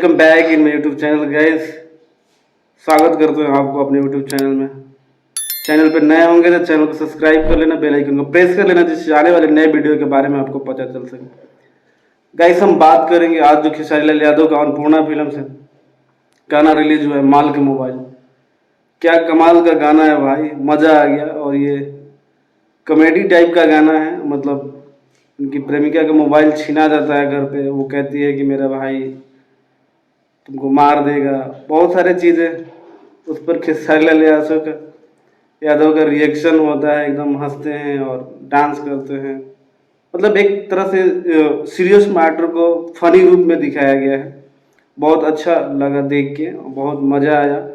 Welcome back in my YouTube channel guys. स्वागत करते हैं आपको अपने यूट्यूब चैनल में। चैनल पर नए होंगे तो चैनल को सब्सक्राइब कर लेना, बेल आइकन को प्रेस कर लेना, जिससे आने वाले नए वीडियो के बारे में आपको पता चल सके। गाइस हम बात करेंगे आज जो खेसारी लाल यादव का अन्नपूर्णा फिल्म से गाना रिलीज हुआ है, माल के मोबाइल। क्या कमाल का गाना है भाई, मज़ा आ गया। और ये कॉमेडी टाइप का गाना है, मतलब उनकी प्रेमिका का मोबाइल छीना जाता है घर पे, वो कहती है कि मेरा भाई तुमको मार देगा। बहुत सारी चीज़ें उस पर खेसारी लाल यादव का रिएक्शन होता है, एकदम हंसते हैं और डांस करते हैं। मतलब एक तरह से सीरियस मैटर को फनी रूप में दिखाया गया है। बहुत अच्छा लगा देख के, बहुत मज़ा आया।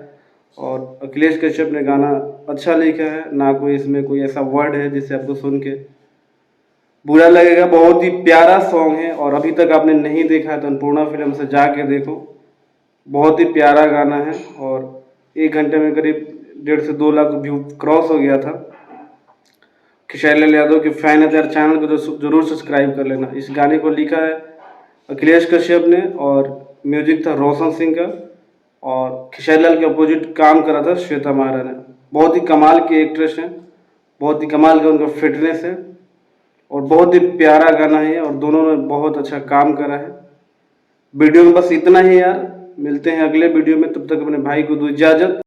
और अखिलेश कश्यप ने गाना अच्छा लिखा है, ना कोई इसमें कोई ऐसा वर्ड है जिससे आपको सुन के बुरा लगेगा। बहुत ही प्यारा सॉन्ग है, और अभी तक आपने नहीं देखा है तो अन्नपूर्णा फिल्म से जाके देखो। बहुत ही प्यारा गाना है, और 1 घंटे में करीब 1.5 से 2 लाख व्यू क्रॉस हो गया था। खेसारी लाल यादव के फैन है तो यार चैनल को जरूर सब्सक्राइब कर लेना। इस गाने को लिखा है अखिलेश कश्यप ने, और म्यूजिक था रोशन सिंह का, और खेसारी लाल के अपोजिट काम करा था श्वेता महारा ने। बहुत ही कमाल की एक्ट्रेस है, बहुत ही कमाल का उनका फिटनेस है, और बहुत ही प्यारा गाना है, और दोनों ने बहुत अच्छा काम करा है। वीडियो में बस इतना ही यार, मिलते हैं अगले वीडियो में, तब तक अपने भाई को दो इजाज़त।